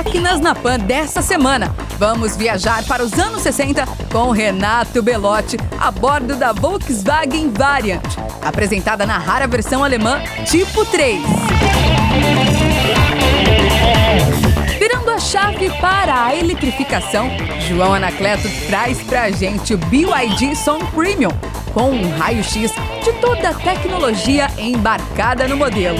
Máquinas na Pan dessa semana. Vamos viajar para os anos 60 com Renato Belotti a bordo da Volkswagen Variant, apresentada na rara versão alemã Tipo 3. Virando a chave para a eletrificação, João Anacleto traz pra gente o BYD Som Premium, com um raio-x de toda a tecnologia embarcada no modelo.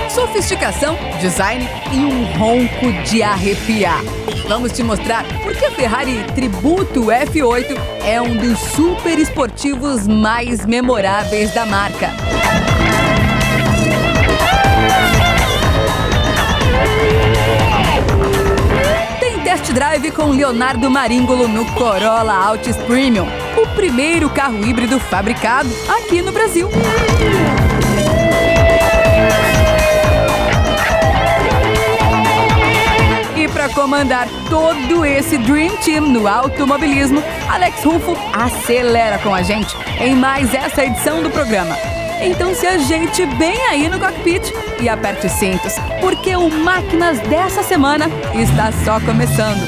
Sofisticação, design e um ronco de arrepiar. Vamos te mostrar por que a Ferrari Tributo F8 é um dos super esportivos mais memoráveis da marca. Tem test drive com Leonardo Maringolo no Corolla Altis Premium, o primeiro carro híbrido fabricado aqui no Brasil. E para comandar todo esse Dream Team no automobilismo, Alex Rufo acelera com a gente em mais essa edição do programa. Então se ajeite bem aí no cockpit e aperte os cintos, porque o Máquinas dessa semana está só começando.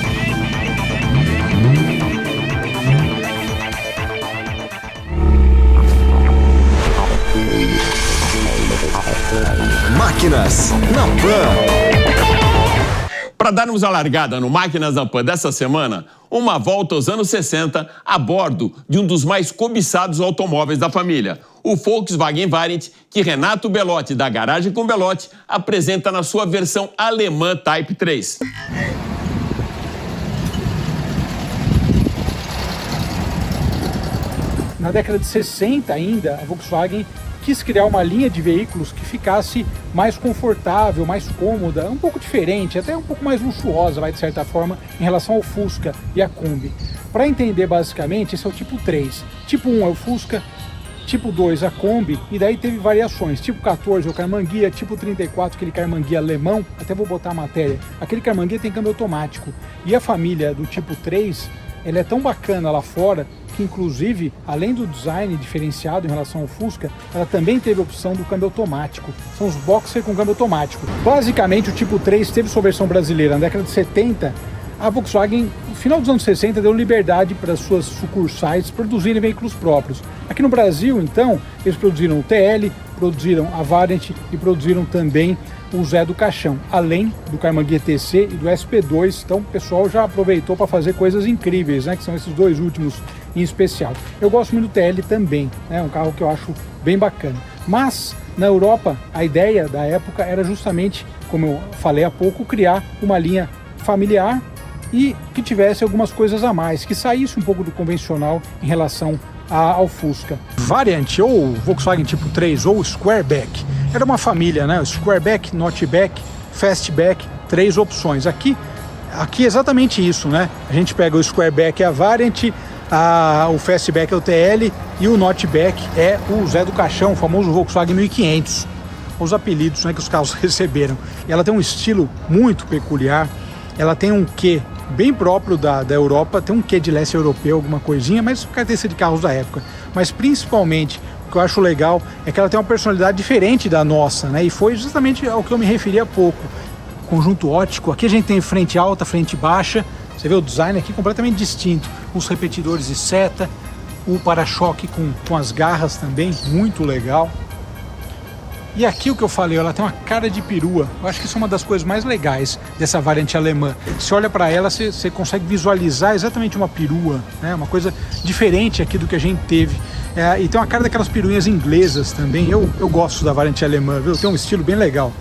Máquinas na Pan. Para darmos a largada no Máquinas na Pan dessa semana, uma volta aos anos 60 a bordo de um dos mais cobiçados automóveis da família, o Volkswagen Variant, que Renato Belotti, da Garagem com Belotti, apresenta na sua versão alemã Type 3. Na década de 60 ainda, a Volkswagen quis criar uma linha de veículos que ficasse mais confortável, mais cômoda, um pouco diferente, até um pouco mais luxuosa, de certa forma, em relação ao Fusca e à Kombi. Para entender, basicamente, esse é o tipo 3. Tipo 1 é o Fusca, tipo 2 a Kombi, e daí teve variações. Tipo 14 é o Carmanguia, tipo 34 aquele Carmanguia alemão, até vou botar a matéria. Aquele Carmanguia tem câmbio automático. E a família do tipo 3, ela é tão bacana lá fora, que inclusive, além do design diferenciado em relação ao Fusca, ela também teve a opção do câmbio automático. São os Boxer com câmbio automático. Basicamente, o tipo 3 teve sua versão brasileira na década de 70. A Volkswagen, no final dos anos 60, deu liberdade para as suas sucursais produzirem veículos próprios. Aqui no Brasil, então, eles produziram o TL, produziram a Variant e produziram também o Zé do Caixão, além do Carmanguia TC e do SP2. Então o pessoal já aproveitou para fazer coisas incríveis, né, que são esses dois últimos em especial. Eu gosto muito do TL também, é um carro que eu acho bem bacana. Mas na Europa a ideia da época era justamente, como eu falei há pouco, criar uma linha familiar e que tivesse algumas coisas a mais, que saísse um pouco do convencional em relação ao Fusca. Variant ou Volkswagen Tipo 3 ou Squareback era uma família, né? Squareback, Notchback, Fastback, 3 opções. Aqui é exatamente isso, né? A gente pega o Squareback, a Variant, o Fastback é o TL e o Notchback é o Zé do Caixão, o famoso Volkswagen 1500. Os apelidos, né, que os carros receberam. E ela tem um estilo muito peculiar, ela tem um quê bem próprio da Europa, tem um quê de leste europeu, alguma coisinha, mas característica de carros da época. Mas principalmente, o que eu acho legal é que ela tem uma personalidade diferente da nossa, né? E foi justamente ao que eu me referi há pouco. Conjunto ótico, aqui a gente tem frente alta, frente baixa, você vê o design aqui completamente distinto. Os repetidores de seta, o para-choque com as garras também, muito legal. E aqui o que eu falei, ela tem uma cara de perua. Eu acho que isso é uma das coisas mais legais dessa variante alemã. Você olha para ela, você consegue visualizar exatamente uma perua, né? Uma coisa diferente aqui do que a gente teve. E tem uma cara daquelas peruinhas inglesas também. Eu gosto da variante alemã, viu? Tem um estilo bem legal.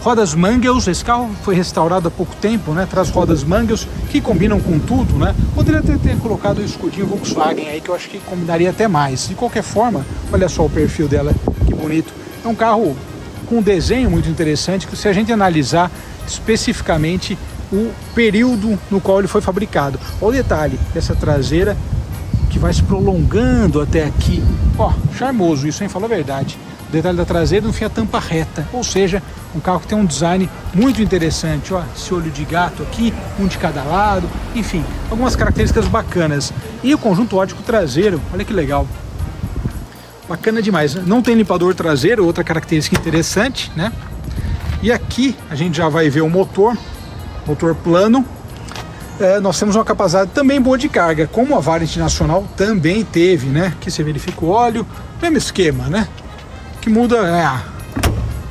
Rodas Mangels, esse carro foi restaurado há pouco tempo, né? Traz rodas Mangels que combinam com tudo, né? Poderia ter colocado o escudinho Volkswagen aí, que eu acho que combinaria até mais. De qualquer forma, olha só o perfil dela, que bonito. É um carro com um desenho muito interessante, que se a gente analisar especificamente o período no qual ele foi fabricado. Olha o detalhe dessa traseira que vai se prolongando até aqui. Ó, charmoso isso, hein? Fala a verdade. O detalhe da traseira não fica a tampa reta, ou seja, um carro que tem um design muito interessante. Ó, esse olho de gato aqui, um de cada lado, enfim, algumas características bacanas. E o conjunto ótico traseiro, olha que legal. Bacana demais, né? Não tem limpador traseiro, outra característica interessante, né? E aqui a gente já vai ver o motor plano. Nós temos uma capacidade também boa de carga, como a Variant nacional também teve, né? Aqui você verifica o óleo, mesmo esquema, né? O que muda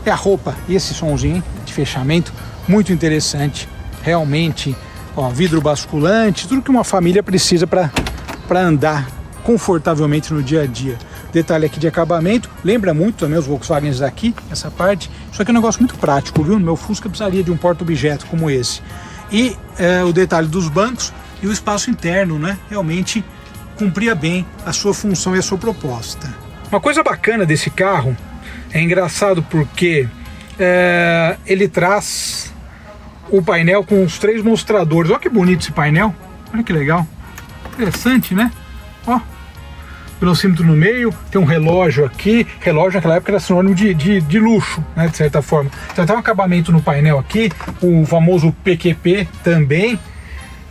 é a roupa. E esse somzinho de fechamento, muito interessante. Realmente, ó, vidro basculante, tudo que uma família precisa para andar confortavelmente no dia a dia. Detalhe aqui de acabamento, lembra muito também os Volkswagens daqui, essa parte. Isso aqui é um negócio muito prático, viu? No meu Fusca precisaria de um porta-objeto como esse. E o detalhe dos bancos e o espaço interno, né? Realmente cumpria bem a sua função e a sua proposta. Uma coisa bacana desse carro, é engraçado porque ele traz o painel com os 3 mostradores. Olha que bonito esse painel, olha que legal, interessante, né? Ó, velocímetro no meio, tem um relógio aqui. Relógio naquela época era sinônimo de luxo, né, de certa forma. Então tem um acabamento no painel aqui, o famoso PQP também.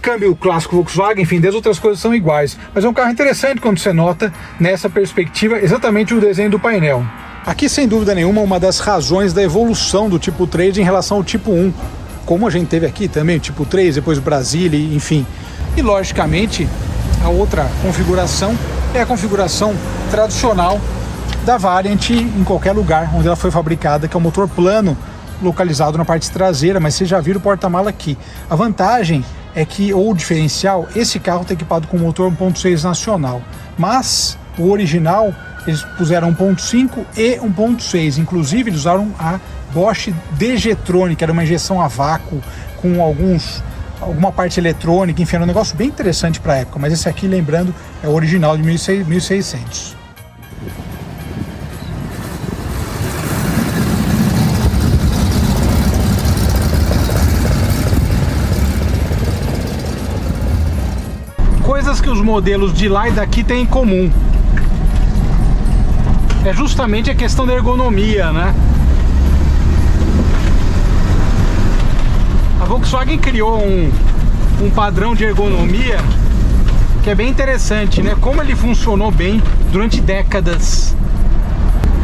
Câmbio clássico Volkswagen, enfim, 10 outras coisas são iguais. Mas é um carro interessante quando você nota nessa perspectiva exatamente o desenho do painel. Aqui, sem dúvida nenhuma, uma das razões da evolução do Tipo 3 em relação ao Tipo 1. Como a gente teve aqui também, o Tipo 3, depois o Brasília, enfim. E, logicamente, a outra configuração é a configuração tradicional da Variant em qualquer lugar onde ela foi fabricada, que é o motor plano localizado na parte traseira, mas vocês já viram o porta-mala aqui. A vantagem é que, ou o diferencial, esse carro está equipado com motor 1.6 nacional, mas o original eles puseram 1.5 e 1.6, inclusive eles usaram a Bosch DG-Tronic, era uma injeção a vácuo com alguma parte eletrônica, enfim, era um negócio bem interessante para a época, mas esse aqui, lembrando, é o original de 1600. Coisas que os modelos de lá e daqui têm em comum é justamente a questão da ergonomia, né? A Volkswagen criou um padrão de ergonomia que é bem interessante, né? Como ele funcionou bem durante décadas.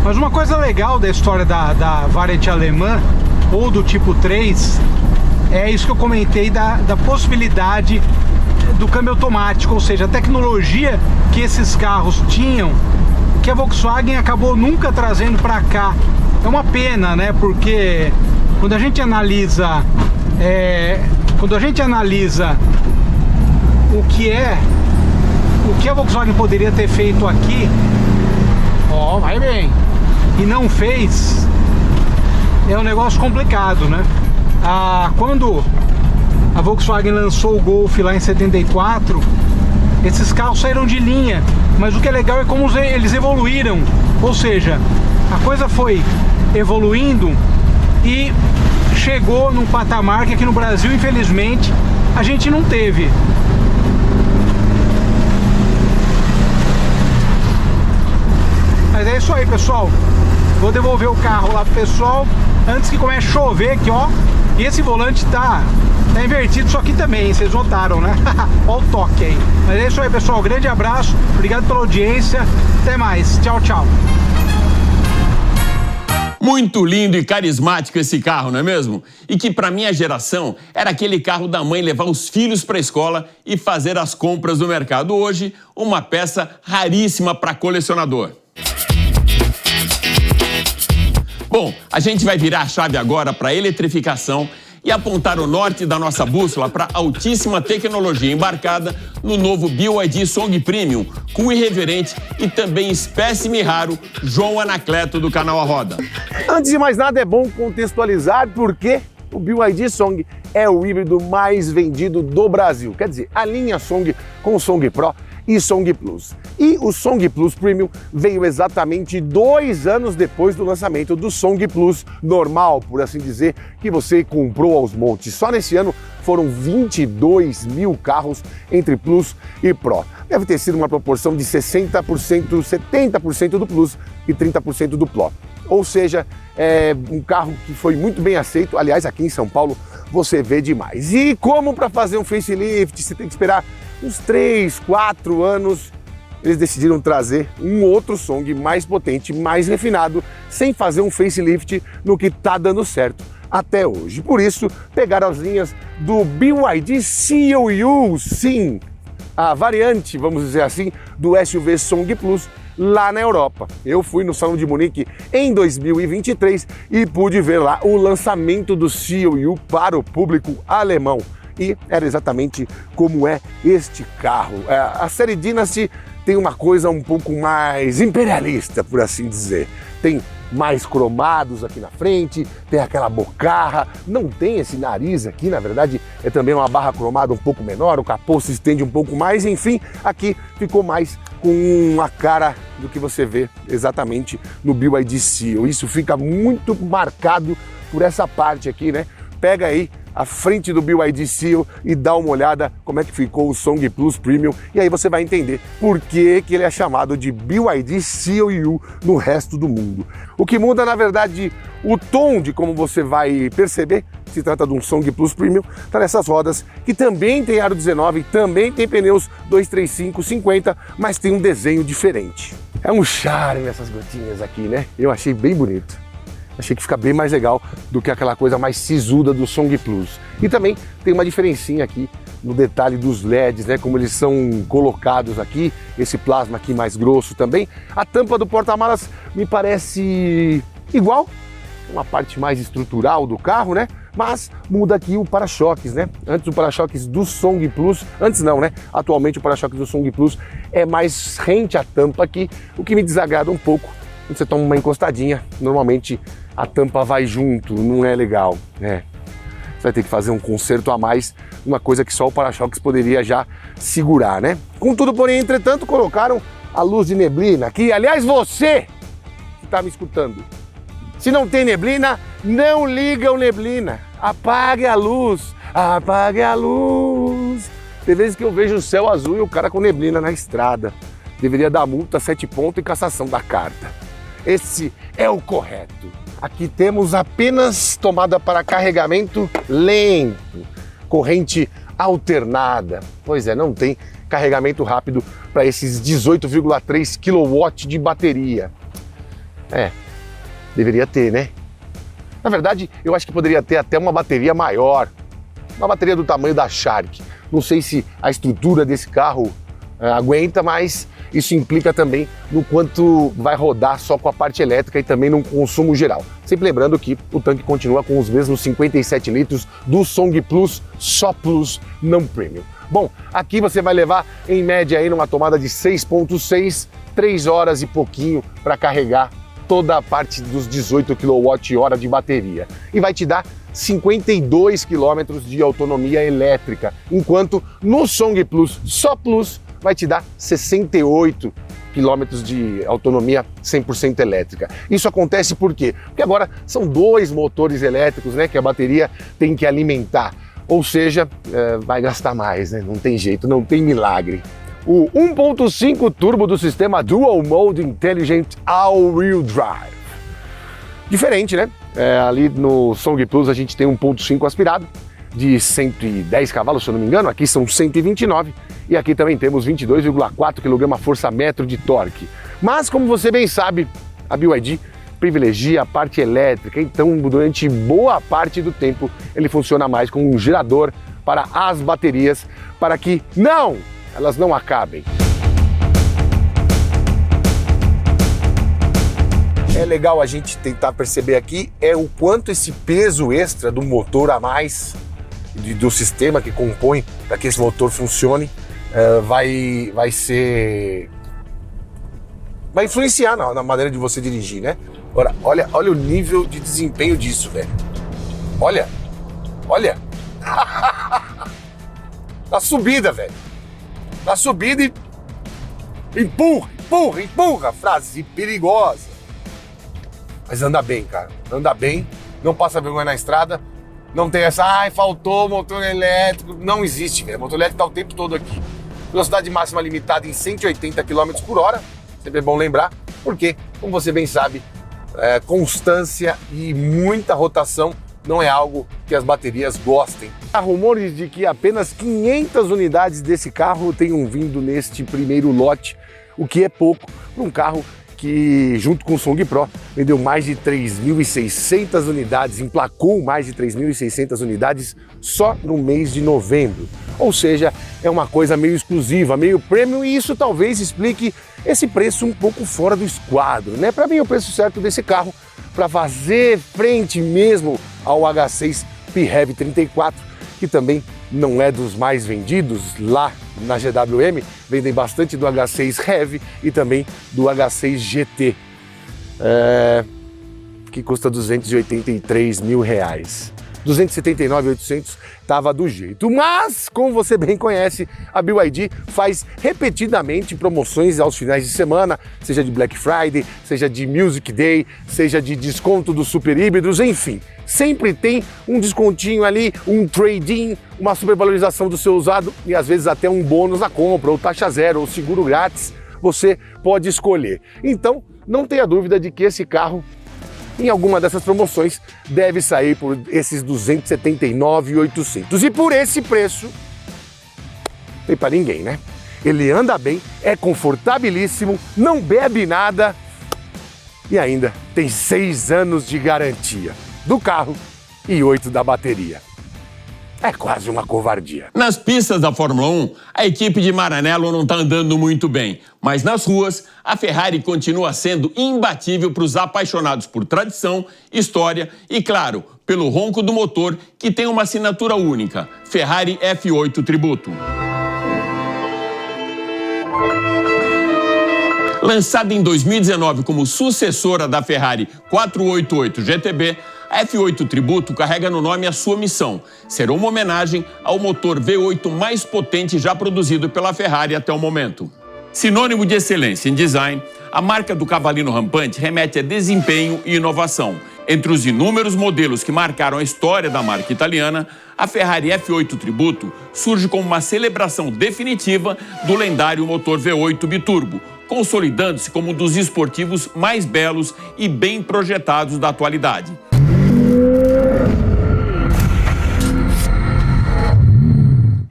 Mas uma coisa legal da história da Variant alemã ou do Tipo 3 é isso que eu comentei da possibilidade do câmbio automático, ou seja, a tecnologia que esses carros tinham, que a Volkswagen acabou nunca trazendo para cá. É uma pena, né? Porque quando a gente analisa o que a Volkswagen poderia ter feito aqui, ó, vai bem, e não fez, é um negócio complicado, né? Quando a Volkswagen lançou o Golf lá em 74, esses carros saíram de linha, mas o que é legal é como eles evoluíram, ou seja, a coisa foi evoluindo e chegou num patamar que aqui no Brasil, infelizmente, a gente não teve. Mas é isso aí, pessoal. Vou devolver o carro lá pro pessoal antes que comece a chover aqui, ó. E esse volante tá invertido, isso aqui também, vocês notaram, né? Olha o toque aí. Mas é isso aí, pessoal. Grande abraço, obrigado pela audiência. Até mais. Tchau, tchau. Muito lindo e carismático esse carro, não é mesmo? E que para minha geração era aquele carro da mãe levar os filhos para a escola e fazer as compras do mercado. Hoje, uma peça raríssima para colecionador. Bom, a gente vai virar a chave agora para a eletrificação e apontar o norte da nossa bússola para a altíssima tecnologia embarcada no novo BYD Song Premium, com o irreverente e também espécime raro João Anacleto do canal A Roda. Antes de mais nada, é bom contextualizar porque o BYD Song é o híbrido mais vendido do Brasil. Quer dizer, a linha Song com o Song Pro e Song Plus. E o Song Plus Premium veio exatamente 2 anos depois do lançamento do Song Plus normal, por assim dizer, que você comprou aos montes. Só nesse ano foram 22 mil carros entre Plus e Pro. Deve ter sido uma proporção de 60%, 70% do Plus e 30% do Pro. Ou seja, é um carro que foi muito bem aceito. Aliás, aqui em São Paulo você vê demais. E como para fazer um facelift você tem que esperar uns 3, 4 anos, eles decidiram trazer um outro Song mais potente, mais refinado, sem fazer um facelift no que tá dando certo até hoje. Por isso, pegaram as linhas do BYD COU, sim, a variante, vamos dizer assim, do SUV Song Plus lá na Europa. Eu fui no Salão de Munique em 2023 e pude ver lá o lançamento do COU para o público alemão. E era exatamente como é este carro. A série Dynasty tem uma coisa um pouco mais imperialista, por assim dizer. Tem mais cromados aqui na frente, tem aquela bocarra, não tem esse nariz aqui, na verdade é também uma barra cromada um pouco menor, o capô se estende um pouco mais, enfim, aqui ficou mais com a cara do que você vê exatamente no BYD Seal. Isso fica muito marcado por essa parte aqui, né? Pega aí a frente do BYD Seal e dá uma olhada como é que ficou o Song Plus Premium e aí você vai entender por que ele é chamado de BYD COU no resto do mundo. O que muda, na verdade, o tom de como você vai perceber, se trata de um Song Plus Premium, tá nessas rodas que também tem aro 19, também tem pneus 235/50, mas tem um desenho diferente. É um charme essas gotinhas aqui, né? Eu achei bem bonito. Achei que fica bem mais legal do que aquela coisa mais sisuda do Song Plus. E também tem uma diferencinha aqui no detalhe dos LEDs, né? Como eles são colocados aqui, esse plasma aqui mais grosso também. A tampa do porta-malas me parece igual, uma parte mais estrutural do carro, né? Mas muda aqui o para-choques, né? Antes o para-choques do Song Plus, antes não, né? Atualmente o para-choques do Song Plus é mais rente à tampa aqui, o que me desagrada um pouco. Quando você toma uma encostadinha, normalmente a tampa vai junto, não é legal, né? Você vai ter que fazer um conserto a mais, uma coisa que só o para-choques poderia já segurar, né? Contudo, porém, entretanto, colocaram a luz de neblina, que, aliás, você que está me escutando, se não tem neblina, não liga o neblina, apague a luz, apague a luz. Tem vezes que eu vejo o céu azul e o cara com neblina na estrada. Deveria dar multa, 7 pontos e cassação da carta. Esse é o correto. Aqui temos apenas tomada para carregamento lento, corrente alternada. Pois é, não tem carregamento rápido para esses 18,3 kW de bateria. Deveria ter, né? Na verdade, eu acho que poderia ter até uma bateria maior, uma bateria do tamanho da Shark. Não sei se a estrutura desse carro aguenta, mas isso implica também no quanto vai rodar só com a parte elétrica e também no consumo geral. Sempre lembrando que o tanque continua com os mesmos 57 litros do Song Plus, só Plus, não Premium. Bom, aqui você vai levar em média aí numa tomada de 6,6, 3 horas e pouquinho para carregar toda a parte dos 18 kWh de bateria. E vai te dar 52 km de autonomia elétrica, enquanto no Song Plus, só Plus, vai te dar 68 km de autonomia 100% elétrica. Isso acontece por quê? Porque agora são 2 motores elétricos, né, que a bateria tem que alimentar. Ou seja, vai gastar mais, né? Não tem jeito, não tem milagre. O 1.5 turbo do sistema Dual Mode Intelligent All-Wheel Drive. Diferente, né? Ali no Song Plus a gente tem 1.5 aspirado de 110 cavalos, se eu não me engano. Aqui são 129 e aqui também temos 22,4 kgfm de torque. Mas como você bem sabe, a BYD privilegia a parte elétrica, então durante boa parte do tempo ele funciona mais como um gerador para as baterias, para que elas não acabem. É legal a gente tentar perceber aqui o quanto esse peso extra do motor a mais, do sistema que compõe para que esse motor funcione, vai influenciar na maneira de você dirigir, né? Agora, olha o nível de desempenho disso, velho. Olha. Na subida, velho. Na subida e empurra, frase perigosa. Mas anda bem, cara, anda bem, não passa vergonha na estrada, não tem essa, faltou motor elétrico, não existe, velho, motor elétrico tá o tempo todo aqui. Velocidade máxima limitada em 180 km por hora, sempre é bom lembrar, porque, como você bem sabe, constância e muita rotação não é algo que as baterias gostem. Há rumores de que apenas 500 unidades desse carro tenham vindo neste primeiro lote o que é pouco para um carro que, junto com o Song Pro, vendeu mais de 3.600 unidades, emplacou mais de 3.600 unidades só no mês de novembro. Ou seja, é uma coisa meio exclusiva, meio premium, e isso talvez explique esse preço um pouco fora do esquadro, né? Para mim, é o preço certo desse carro para fazer frente mesmo ao H6 PHEV 34, que também não é dos mais vendidos lá na GWM, vendem bastante do H6 Heavy e também do H6 GT, que custa R$283 mil. 279.800 estava do jeito. Mas, como você bem conhece, a BYD faz repetidamente promoções aos finais de semana, seja de Black Friday, seja de Music Day, seja de desconto dos super híbridos, enfim. Sempre tem um descontinho ali, um trade-in, uma supervalorização do seu usado e às vezes até um bônus na compra, ou taxa zero, ou seguro grátis, você pode escolher. Então, não tenha dúvida de que esse carro, em alguma dessas promoções, deve sair por esses 279.800. E por esse preço, não tem para ninguém, né? Ele anda bem, é confortabilíssimo, não bebe nada e ainda tem 6 anos de garantia do carro e 8 da bateria. É quase uma covardia. Nas pistas da Fórmula 1, a equipe de Maranello não está andando muito bem. Mas nas ruas, a Ferrari continua sendo imbatível para os apaixonados por tradição, história e, claro, pelo ronco do motor, que tem uma assinatura única: Ferrari F8 Tributo. Lançada em 2019 como sucessora da Ferrari 488 GTB, a F8 Tributo carrega no nome a sua missão: ser uma homenagem ao motor V8 mais potente já produzido pela Ferrari até o momento. Sinônimo de excelência em design, a marca do cavalinho rampante remete a desempenho e inovação. Entre os inúmeros modelos que marcaram a história da marca italiana, a Ferrari F8 Tributo surge como uma celebração definitiva do lendário motor V8 biturbo, consolidando-se como um dos esportivos mais belos e bem projetados da atualidade.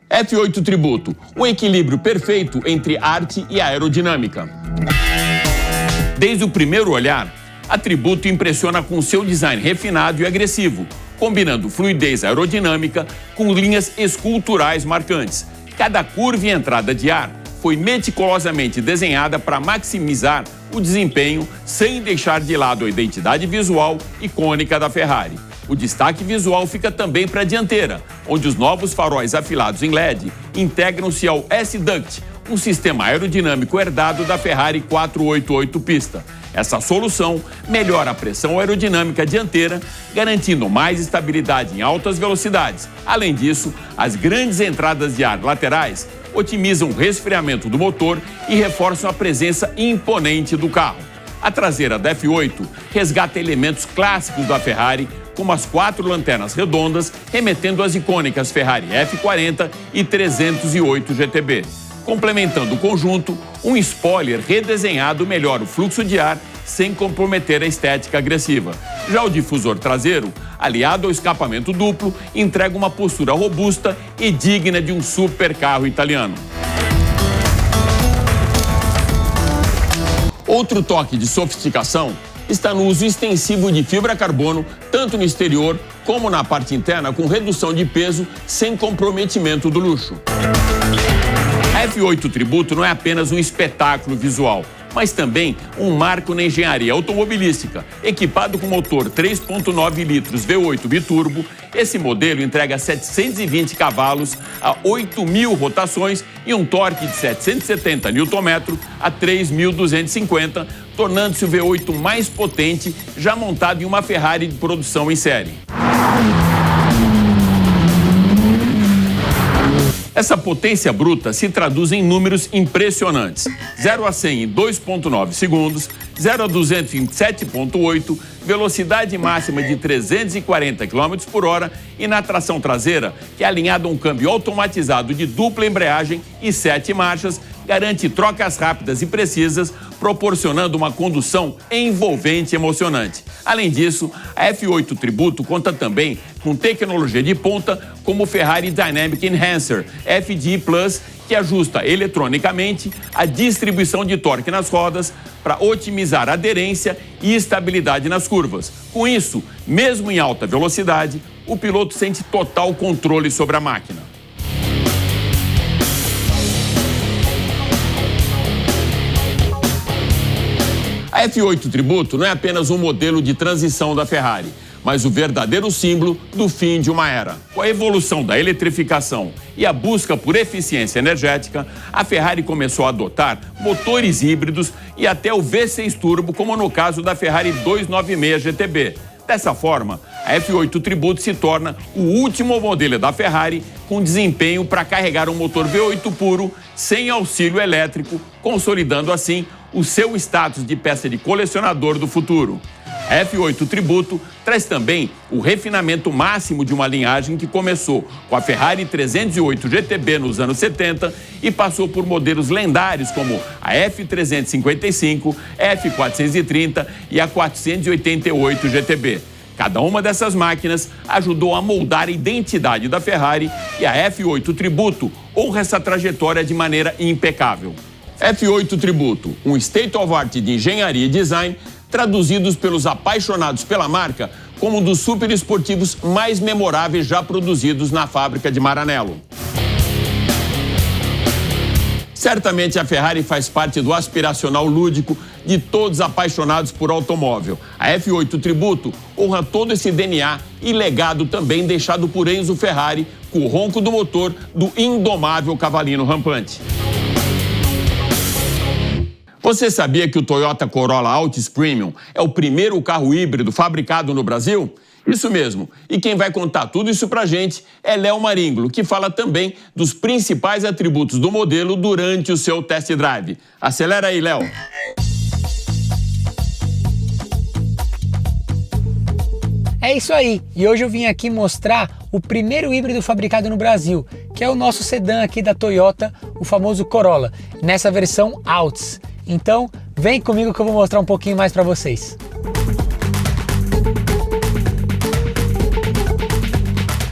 F8 Tributo, um equilíbrio perfeito entre arte e aerodinâmica. Desde o primeiro olhar, a Tributo impressiona com seu design refinado e agressivo, combinando fluidez aerodinâmica com linhas esculturais marcantes. Cada curva e entrada de ar foi meticulosamente desenhada para maximizar o desempenho sem deixar de lado a identidade visual icônica da Ferrari. O destaque visual fica também para a dianteira, onde os novos faróis afilados em LED integram-se ao S-Duct, um sistema aerodinâmico herdado da Ferrari 488 pista. Essa solução melhora a pressão aerodinâmica dianteira, garantindo mais estabilidade em altas velocidades. Além disso, as grandes entradas de ar laterais otimizam o resfriamento do motor e reforçam a presença imponente do carro. A traseira da F8 resgata elementos clássicos da Ferrari, como as 4 lanternas redondas, remetendo às icônicas Ferrari F40 e 308 GTB. Complementando o conjunto, um spoiler redesenhado melhora o fluxo de ar sem comprometer a estética agressiva. Já o difusor traseiro, aliado ao escapamento duplo, entrega uma postura robusta e digna de um supercarro italiano. Outro toque de sofisticação está no uso extensivo de fibra carbono, tanto no exterior como na parte interna, com redução de peso sem comprometimento do luxo. A F8 Tributo não é apenas um espetáculo visual, mas também um marco na engenharia automobilística. Equipado com motor 3.9 litros V8 biturbo, esse modelo entrega 720 cavalos a 8.000 rotações e um torque de 770 Nm a 3.250, tornando-se o V8 mais potente já montado em uma Ferrari de produção em série. Essa potência bruta se traduz em números impressionantes: 0 a 100 em 2,9 segundos, 0 a 200 em 7,8, velocidade máxima de 340 km por hora e na tração traseira, que é alinhada a um câmbio automatizado de dupla embreagem e 7 marchas, garante trocas rápidas e precisas, proporcionando uma condução envolvente e emocionante. Além disso, a F8 Tributo conta também com tecnologia de ponta como o Ferrari Dynamic Enhancer FD Plus, que ajusta eletronicamente a distribuição de torque nas rodas para otimizar a aderência e estabilidade nas curvas. Com isso, mesmo em alta velocidade, o piloto sente total controle sobre a máquina. A F8 Tributo não é apenas um modelo de transição da Ferrari, mas o verdadeiro símbolo do fim de uma era. Com a evolução da eletrificação e a busca por eficiência energética, a Ferrari começou a adotar motores híbridos e até o V6 Turbo, como no caso da Ferrari 296 GTB. Dessa forma, a F8 Tributo se torna o último modelo da Ferrari com desempenho para carregar um motor V8 puro, sem auxílio elétrico, consolidando assim o seu status de peça de colecionador do futuro. A F8 Tributo traz também o refinamento máximo de uma linhagem que começou com a Ferrari 308 GTB nos anos 70 e passou por modelos lendários como a F355, F430 e a 488 GTB. Cada uma dessas máquinas ajudou a moldar a identidade da Ferrari e a F8 Tributo honra essa trajetória de maneira impecável. F8 Tributo, um state of art de engenharia e design, traduzidos pelos apaixonados pela marca como um dos superesportivos mais memoráveis já produzidos na fábrica de Maranello. Certamente a Ferrari faz parte do aspiracional lúdico de todos apaixonados por automóvel. A F8 Tributo honra todo esse DNA e legado também deixado por Enzo Ferrari, com o ronco do motor do indomável cavalinho rampante. Você sabia que o Toyota Corolla Altis Premium é o primeiro carro híbrido fabricado no Brasil? Isso mesmo. E quem vai contar tudo isso pra gente é Léo Maringlo, que fala também dos principais atributos do modelo durante o seu test drive. Acelera aí, Léo. É isso aí, e hoje eu vim aqui mostrar o primeiro híbrido fabricado no Brasil, que é o nosso sedã aqui da Toyota, o famoso Corolla, nessa versão Altis. Então, vem comigo que eu vou mostrar um pouquinho mais para vocês.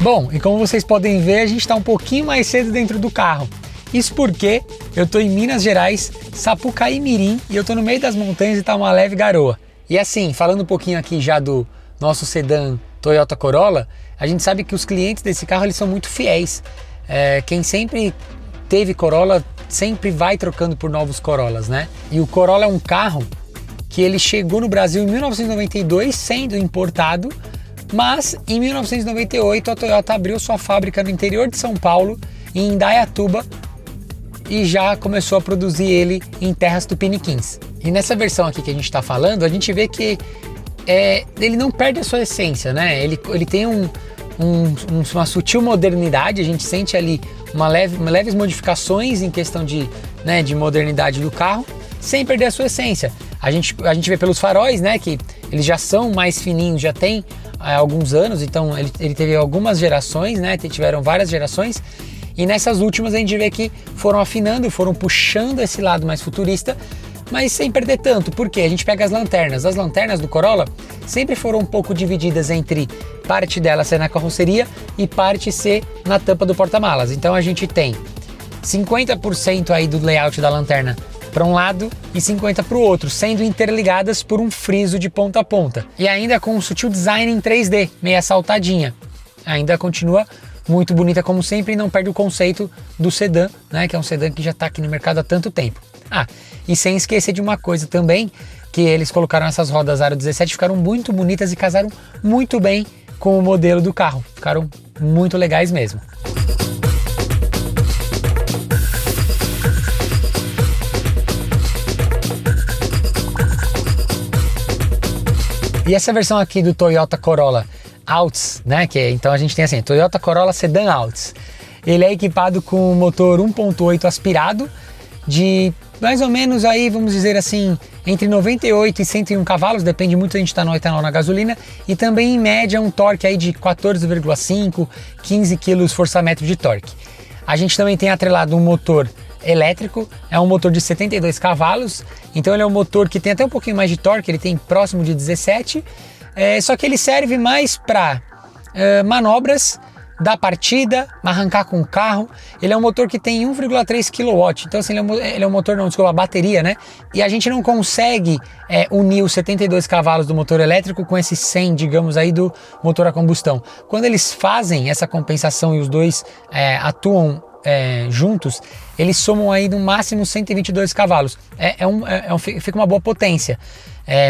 Bom, e como vocês podem ver, a gente está um pouquinho mais cedo dentro do carro. Isso porque eu estou em Minas Gerais, Sapucaí Mirim, e eu estou no meio das montanhas e está uma leve garoa. E assim, falando um pouquinho aqui já do nosso sedã Toyota Corolla, a gente sabe que os clientes desse carro eles são muito fiéis. Quem sempre teve Corolla sempre vai trocando por novos Corollas, né? E o Corolla é um carro que ele chegou no Brasil em 1992 sendo importado, mas em 1998 a Toyota abriu sua fábrica no interior de São Paulo, em Indaiatuba, e já começou a produzir ele em terras tupiniquins. E nessa versão aqui que a gente está falando, a gente vê que ele não perde a sua essência, né? Ele tem uma sutil modernidade, a gente sente ali leves modificações em questão de modernidade do carro, sem perder a sua essência. A gente vê pelos faróis, né, que eles já são mais fininhos, já tem alguns anos, então ele teve algumas gerações, né, tiveram várias gerações, e nessas últimas a gente vê que foram afinando, foram puxando esse lado mais futurista, mas sem perder tanto, porque a gente pega as lanternas do Corolla sempre foram um pouco divididas entre parte dela ser na carroceria e parte ser na tampa do porta-malas. Então a gente tem 50% aí do layout da lanterna para um lado e 50% para o outro, sendo interligadas por um friso de ponta a ponta. E ainda com um sutil design em 3D, meia saltadinha. Ainda continua muito bonita como sempre e não perde o conceito do sedã, né, que é um sedã que já está aqui no mercado há tanto tempo. E sem esquecer de uma coisa também, que eles colocaram essas rodas Aro 17, ficaram muito bonitas e casaram muito bem com o modelo do carro. Ficaram muito legais mesmo. E essa versão aqui do Toyota Corolla Altis, né, então a gente tem assim, Toyota Corolla Sedan Altis. Ele é equipado com um motor 1.8 aspirado de mais ou menos aí, vamos dizer assim, entre 98 e 101 cavalos, depende muito se a gente está no etanol ou na gasolina, e também em média um torque aí de 14,5, 15 kg força-metro de torque. A gente também tem atrelado um motor elétrico, é um motor de 72 cavalos, então ele é um motor que tem até um pouquinho mais de torque, ele tem próximo de 17, só que ele serve mais para manobras da partida, arrancar com o carro. Ele é um motor que tem 1,3 kW, então assim, ele é um motor, não, desculpa, a bateria, né? E a gente não consegue unir os 72 cavalos do motor elétrico com esses 100, digamos aí, do motor a combustão. Quando eles fazem essa compensação e os dois atuam juntos, eles somam aí no máximo 122 cavalos. Fica uma boa potência.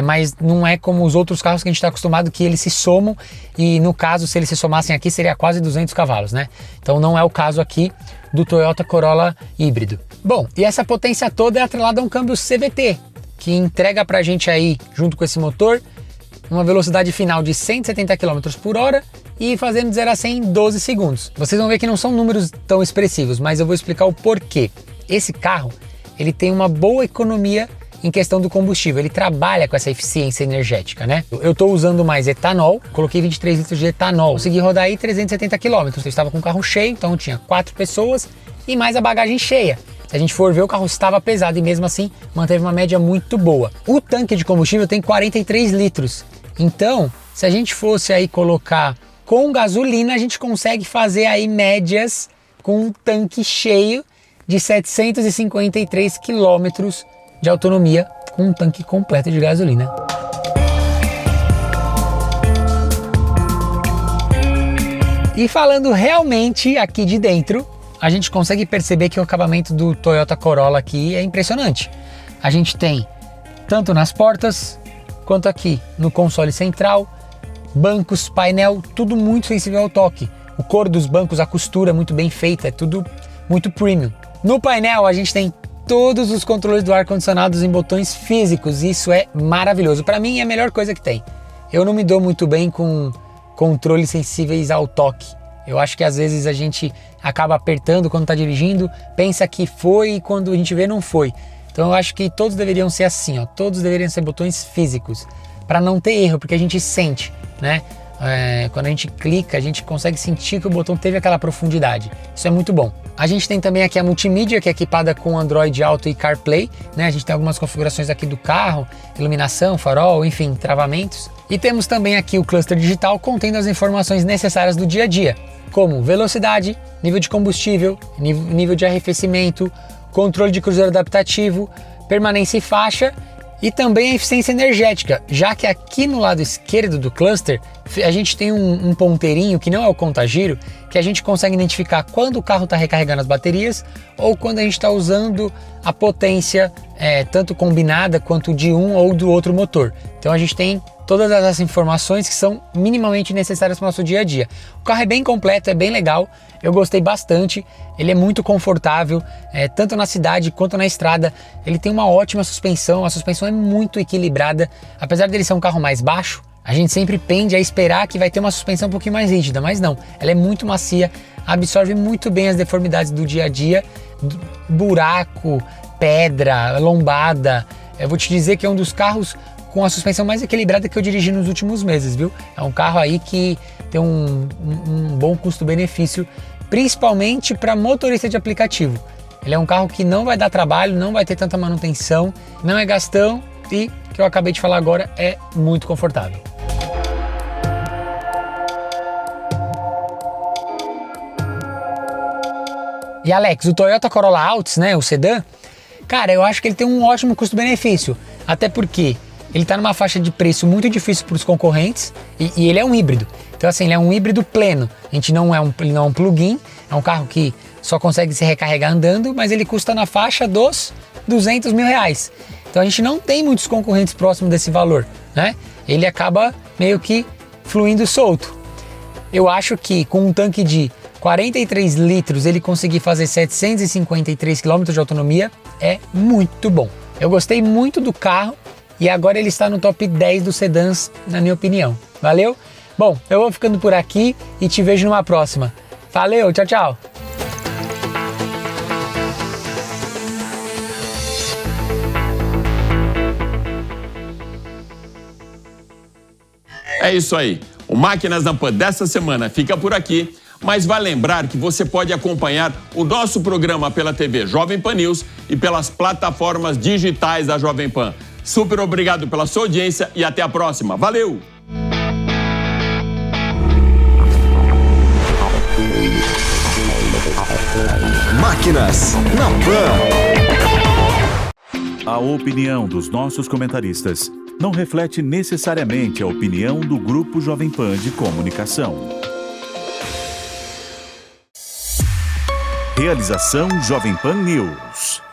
Mas não é como os outros carros que a gente está acostumado, que eles se somam, e no caso, se eles se somassem aqui, seria quase 200 cavalos, né? Então não é o caso aqui do Toyota Corolla híbrido. Bom, e essa potência toda é atrelada a um câmbio CVT, que entrega pra gente aí, junto com esse motor, uma velocidade final de 170 km por hora e fazendo de 0 a 100 em 12 segundos. Vocês vão ver que não são números tão expressivos, mas eu vou explicar o porquê. Esse carro, ele tem uma boa economia em questão do combustível, ele trabalha com essa eficiência energética, né? Eu estou usando mais etanol, coloquei 23 litros de etanol, consegui rodar aí 370 km. Eu estava com o carro cheio, então tinha 4 pessoas e mais a bagagem cheia. Se a gente for ver, o carro estava pesado e mesmo assim manteve uma média muito boa. O tanque de combustível tem 43 litros, então se a gente fosse aí colocar com gasolina, a gente consegue fazer aí médias com um tanque cheio de 753 quilômetros de autonomia com um tanque completo de gasolina. E falando realmente aqui de dentro, a gente consegue perceber que o acabamento do Toyota Corolla aqui é impressionante. A gente tem tanto nas portas quanto aqui no console central, bancos, painel, tudo muito sensível ao toque. O couro dos bancos, a costura muito bem feita, é tudo muito premium. No painel a gente tem todos os controles do ar-condicionado em botões físicos, isso é maravilhoso. Para mim é a melhor coisa que tem. Eu não me dou muito bem com controles sensíveis ao toque. Eu acho que às vezes a gente acaba apertando quando está dirigindo, pensa que foi e quando a gente vê não foi. Então eu acho que todos deveriam ser assim, ó, todos deveriam ser botões físicos, para não ter erro, porque a gente sente, né? Quando a gente clica, a gente consegue sentir que o botão teve aquela profundidade. Isso é muito bom. A gente tem também aqui a multimídia, que é equipada com Android Auto e CarPlay, né? A gente tem algumas configurações aqui do carro, iluminação, farol, enfim, travamentos. E temos também aqui o cluster digital contendo as informações necessárias do dia a dia, como velocidade, nível de combustível, nível de arrefecimento, controle de cruzeiro adaptativo, permanência e faixa, e também a eficiência energética, já que aqui no lado esquerdo do cluster a gente tem um ponteirinho que não é o contagiro, que a gente consegue identificar quando o carro está recarregando as baterias ou quando a gente está usando a potência tanto combinada quanto de um ou do outro motor. Então a gente tem todas essas informações que são minimamente necessárias para o nosso dia a dia. O carro é bem completo, é bem legal, eu gostei bastante, ele é muito confortável, tanto na cidade quanto na estrada. Ele tem uma ótima suspensão, a suspensão é muito equilibrada, apesar dele ser um carro mais baixo, a gente sempre pende a esperar que vai ter uma suspensão um pouquinho mais rígida, mas não, ela é muito macia, absorve muito bem as deformidades do dia a dia, buraco, pedra, lombada. Eu vou te dizer que é um dos carros com a suspensão mais equilibrada que eu dirigi nos últimos meses, viu? É um carro aí que tem um bom custo-benefício, principalmente para motorista de aplicativo. Ele é um carro que não vai dar trabalho, não vai ter tanta manutenção, não é gastão e, que eu acabei de falar agora, é muito confortável. E Alex, o Toyota Corolla Altis, né, o sedã, cara, eu acho que ele tem um ótimo custo-benefício, até porque ele está numa faixa de preço muito difícil para os concorrentes e ele é um híbrido. Então assim, ele é um híbrido pleno. Ele não é um plug-in, é um carro que só consegue se recarregar andando, mas ele custa na faixa dos R$200 mil. Então a gente não tem muitos concorrentes próximos desse valor, né? Ele acaba meio que fluindo solto. Eu acho que com um tanque de 43 litros ele conseguir fazer 753 km de autonomia é muito bom. Eu gostei muito do carro e agora ele está no top 10 dos sedãs, na minha opinião. Valeu? Bom, eu vou ficando por aqui e te vejo numa próxima. Valeu, tchau, tchau! É isso aí. O Máquinas na Pan dessa semana fica por aqui, mas vai lembrar que você pode acompanhar o nosso programa pela TV Jovem Pan News e pelas plataformas digitais da Jovem Pan. Super obrigado pela sua audiência e até a próxima. Valeu! Máquinas na Pan. A opinião dos nossos comentaristas não reflete necessariamente a opinião do Grupo Jovem Pan de Comunicação. Realização Jovem Pan News.